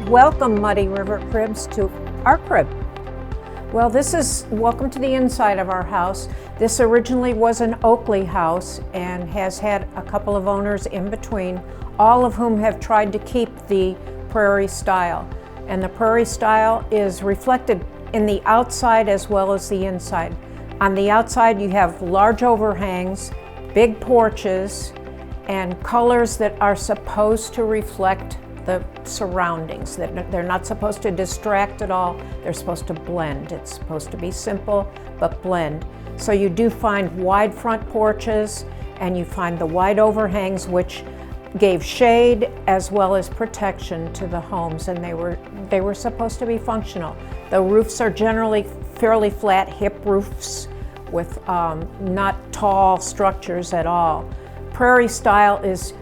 Welcome, Muddy River Cribs, to our crib. Well, welcome to the inside of our house. This originally was an Oakley house and has had a couple of owners in between, all of whom have tried to keep the prairie style. And the prairie style is reflected in the outside as well as the inside. On the outside, you have large overhangs, big porches, and colors that are supposed to reflect the surroundings. They're not supposed to distract at all. They're supposed to blend. It's supposed to be simple, but blend. So you do find wide front porches, and you find the wide overhangs, which gave shade as well as protection to the homes, and they were supposed to be functional. The roofs are generally fairly flat hip roofs with not tall structures at all. Prairie style is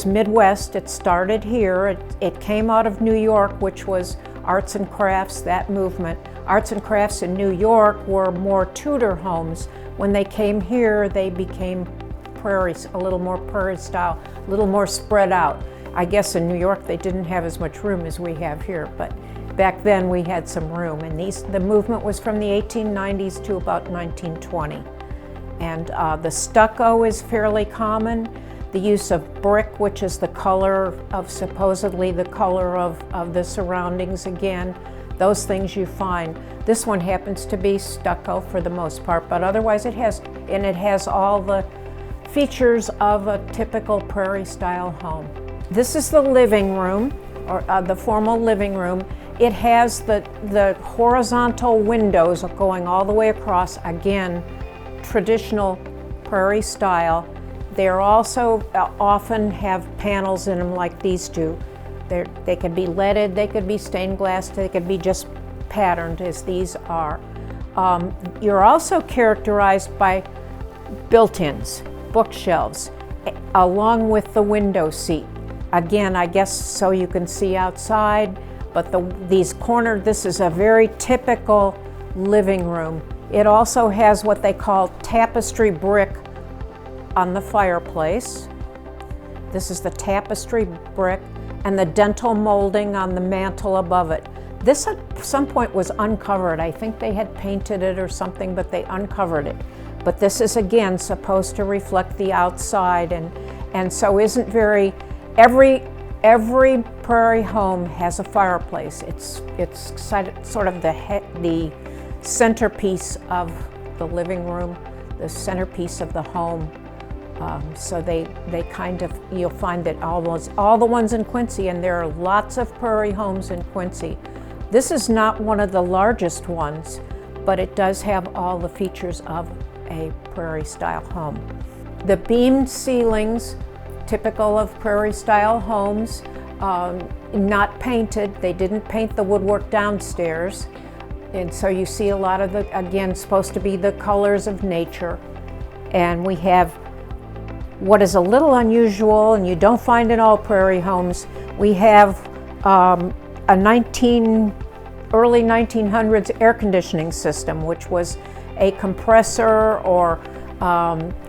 Midwest. It started here. It came out of New York, which was arts and crafts, that movement. Arts and crafts in New York were more Tudor homes. When they came here, they became prairies, a little more prairie style, a little more spread out. I guess in New York they didn't have as much room as we have here, but back then we had some room. And the movement was from the 1890s to about 1920. And the stucco is fairly common. The use of brick, which is the color of, supposedly the color of the surroundings again, those things you find. This one happens to be stucco for the most part, but otherwise it has all the features of a typical prairie style home. This is the living room, or the formal living room. It has the horizontal windows going all the way across, again, traditional prairie style. They also often have panels in them like these do. They could be leaded, they could be stained glass, they could be just patterned as these are. You're also characterized by built-ins, bookshelves, along with the window seat. Again, I guess so you can see outside, but this is a very typical living room. It also has what they call tapestry brick on the fireplace. This is the tapestry brick, and the dental molding on the mantle above it. This at some point was uncovered. I think they had painted it or something, but they uncovered it. But this is again supposed to reflect the outside, and so isn't very, every prairie home has a fireplace. It's sort of the centerpiece of the living room, the centerpiece of the home. So they kind of, you'll find that almost all the ones in Quincy, and there are lots of prairie homes in Quincy. This is not one of the largest ones, but it does have all the features of a prairie style home. The beamed ceilings, typical of prairie style homes, not painted. They didn't paint the woodwork downstairs. And so you see a lot of again, supposed to be the colors of nature. And we have what is a little unusual, and you don't find in all prairie homes. We have a early 1900s air conditioning system, which was a compressor or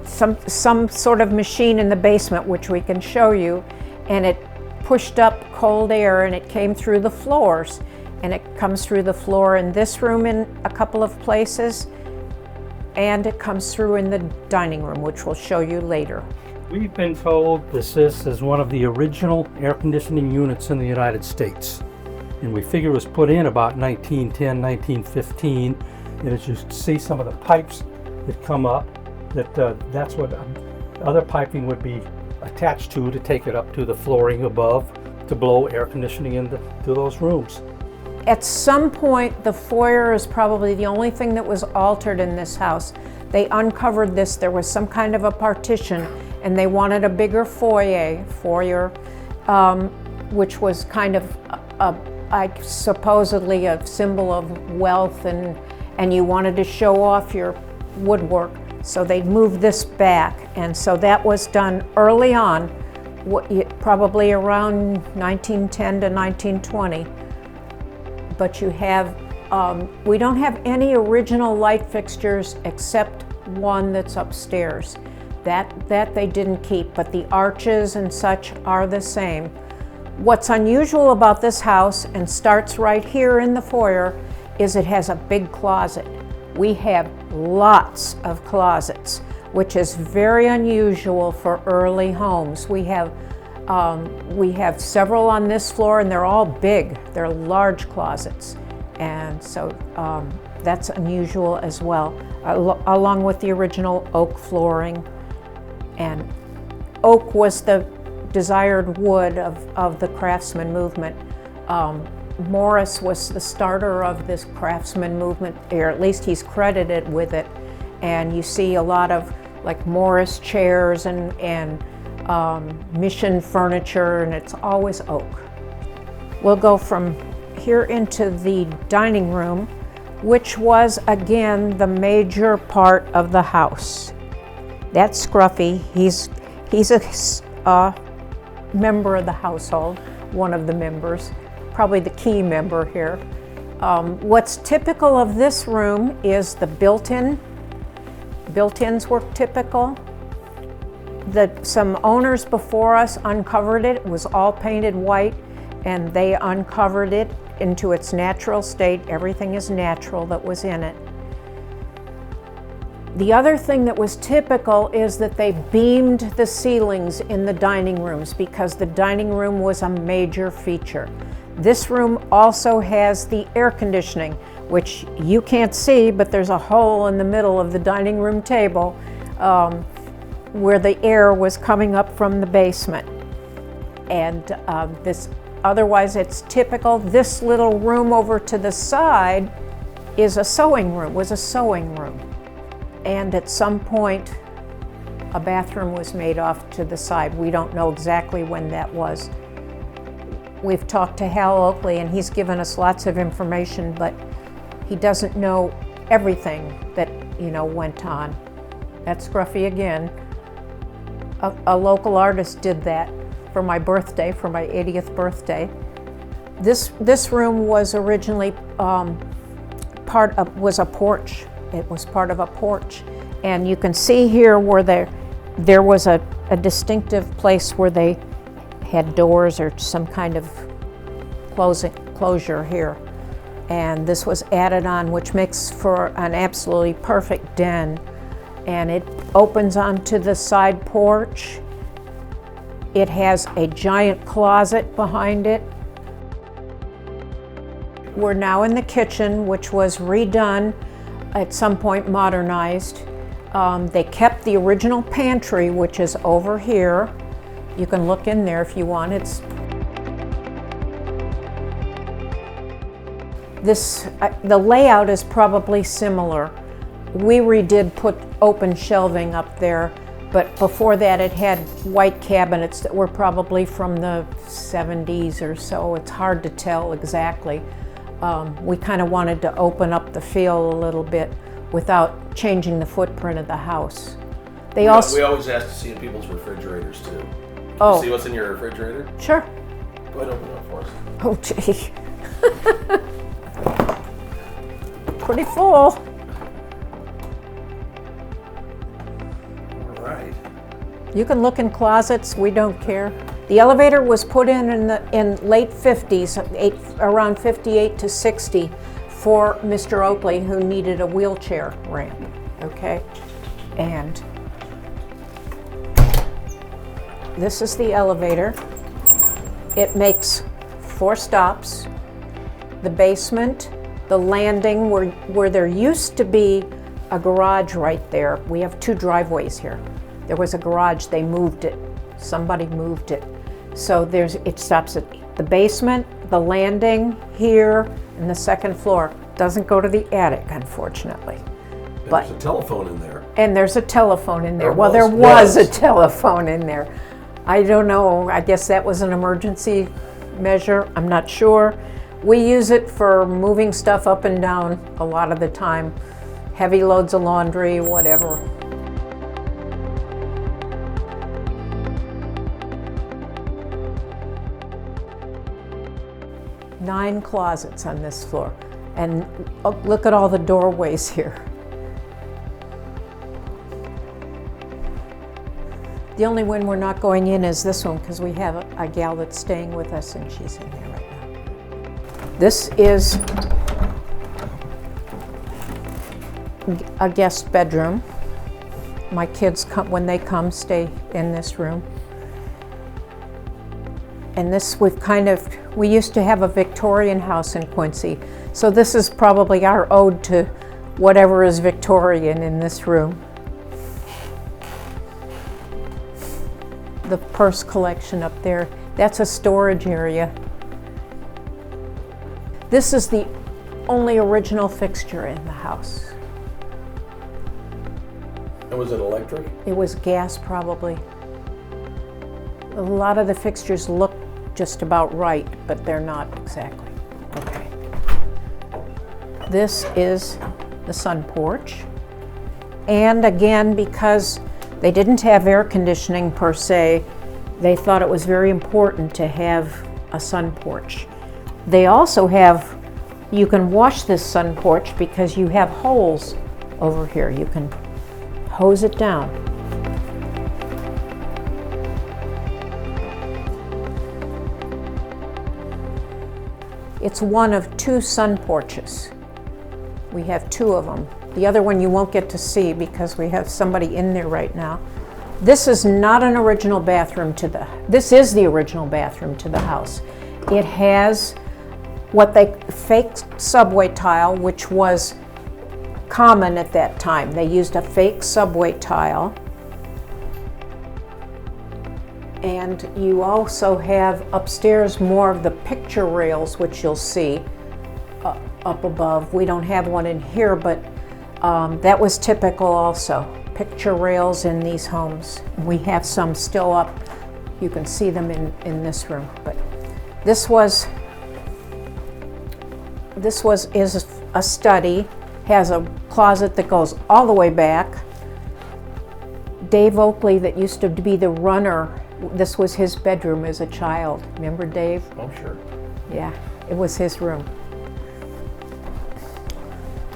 some sort of machine in the basement, which we can show you, and it pushed up cold air and it came through the floors, and it comes through the floor in this room in a couple of places, and it comes through in the dining room, which we'll show you later. We've been told this is one of the original air conditioning units in the United States. And we figure it was put in about 1910, 1915. And as you see some of the pipes that come up, that's what other piping would be attached to take it up to the flooring above to blow air conditioning into those rooms. At some point, the foyer is probably the only thing that was altered in this house. They uncovered this. There was some kind of a partition, and they wanted a bigger foyer, which was kind of supposedly a symbol of wealth, and you wanted to show off your woodwork. So they moved this back, and so that was done early on, probably around 1910 to 1920. But you have, we don't have any original light fixtures except one that's upstairs. That they didn't keep, but the arches and such are the same. What's unusual about this house, and starts right here in the foyer, is it has a big closet. We have lots of closets, which is very unusual for early homes. We have several on this floor, and they're all big. They're large closets, and so that's unusual as well, along with the original oak flooring. And oak was the desired wood of the craftsman movement. Morris was the starter of this craftsman movement, or at least he's credited with it. And you see a lot of like Morris chairs and mission furniture, and it's always oak. We'll go from here into the dining room, which was again the major part of the house. That's Scruffy. He's a member of the household, one of the members, probably the key member here. What's typical of this room is the built-ins were typical. Some owners before us uncovered it. It was all painted white, and they uncovered it into its natural state. Everything is natural that was in it. The other thing that was typical is that they beamed the ceilings in the dining rooms because the dining room was a major feature. This room also has the air conditioning, which you can't see, but there's a hole in the middle of the dining room table where the air was coming up from the basement. And otherwise it's typical. This little room over to the side was a sewing room. And at some point, a bathroom was made off to the side. We don't know exactly when that was. We've talked to Hal Oakley, and he's given us lots of information, but he doesn't know everything that went on. That's Scruffy again. A local artist did that for my birthday, for my 80th birthday. This room was originally was a porch. It was part of a porch, and you can see here where there was a distinctive place where they had doors or some kind of closure here, and this was added on, which makes for an absolutely perfect den. And it opens onto the side porch. It has a giant closet behind it. We're now in the kitchen, which was redone, at some point modernized. They kept the original pantry, which is over here. You can look in there if you want. The layout is probably similar. We put open shelving up there, but before that it had white cabinets that were probably from the 70s or so. It's hard to tell exactly. We kind of wanted to open up the feel a little bit without changing the footprint of the house. We always ask to see in people's refrigerators too. Oh. See what's in your refrigerator? Sure. Go ahead and open it up for us. Oh, gee. Pretty full. All right. You can look in closets, we don't care. The elevator was put in late 50s, around 58 to 60, for Mr. Oakley, who needed a wheelchair ramp, okay? And this is the elevator. It makes 4 stops. The basement, the landing where there used to be a garage right there. We have 2 driveways here. There was a garage, they moved it. Somebody moved it. So it stops at the basement, the landing here, and the 2nd floor. Doesn't go to the attic, unfortunately. There's a telephone in there. And there's a telephone in there. There was a telephone in there. I don't know, I guess that was an emergency measure, I'm not sure. We use it for moving stuff up and down a lot of the time. Heavy loads of laundry, whatever. Nine closets on this floor. And look at all the doorways here. The only one we're not going in is this one because we have a gal that's staying with us and she's in there right now. This is a guest bedroom. My kids come, when they come, stay in this room. And this we used to have a Victorian house in Quincy. So this is probably our ode to whatever is Victorian in this room. The purse collection up there, that's a storage area. This is the only original fixture in the house. And was it electric? It was gas, probably. A lot of the fixtures look just about right, but they're not exactly. Okay. This is the sun porch. And again, because they didn't have air conditioning per se, they thought it was very important to have a sun porch. They also have, you can wash this sun porch because you have holes over here. You can hose it down. It's one of 2 sun porches. We have 2 of them. The other one you won't get to see because we have somebody in there right now. This is not an original bathroom this is the original bathroom to the house. It has fake subway tile, which was common at that time. They used a fake subway tile. And you also have upstairs more of the picture rails, which you'll see up above. We don't have one in here, but that was typical also. Picture rails in these homes. We have some still up. You can see them in this room. But this is a study. Has a closet that goes all the way back. Dave Oakley, that used to be the runner, this was his bedroom as a child. Remember Dave? Oh, sure. Yeah, it was his room.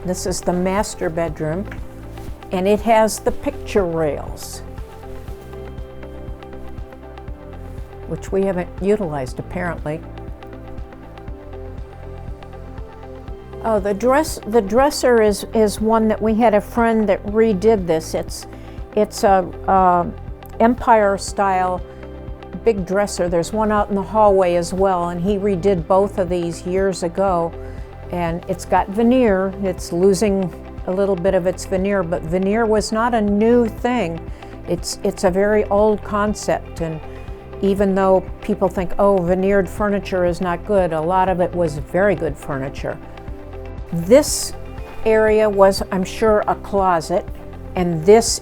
This is the master bedroom, and it has the picture rails, which we haven't utilized apparently. Oh, the dresser is one that we had a friend that redid this. It's a Empire style big dresser. There's one out in the hallway as well, and he redid both of these years ago. And it's got veneer. It's losing a little bit of its veneer, but veneer was not a new thing. It's a very old concept, and even though people think, oh, veneered furniture is not good, a lot of it was very good furniture. This area was, I'm sure, a closet, and this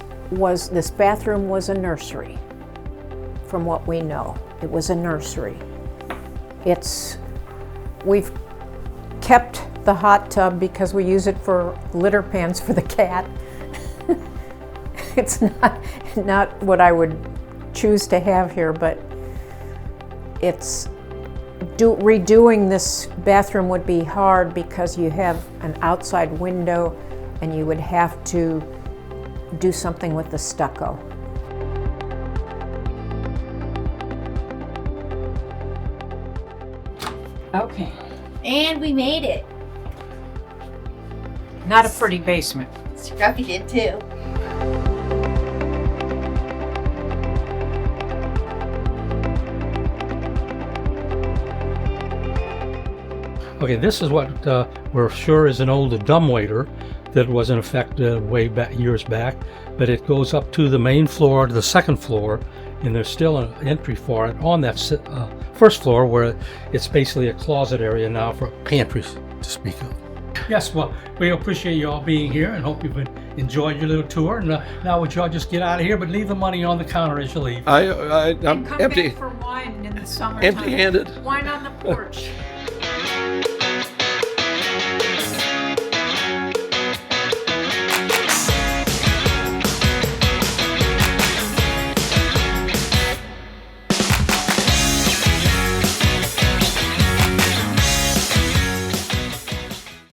bathroom was a nursery, from what we know. It was a nursery. We've kept the hot tub because we use it for litter pans for the cat. It's not what I would choose to have here, but redoing this bathroom would be hard because you have an outside window and you would have to do something with the stucco. Okay. And we made it. Not a pretty basement. Scruffy did too. Okay, this is what we're sure is an old dumbwaiter that was in effect way back years back, but it goes up to the main floor, to the second floor, and there's still an entry for it on that first floor where it's basically a closet area now for pantries to speak of. Yes, well, we appreciate you all being here and hope you've enjoyed your little tour. And now would you all just get out of here, but leave the money on the counter as you leave. I'm And come empty, back for wine in the summertime. empty-handed. Wine on the porch.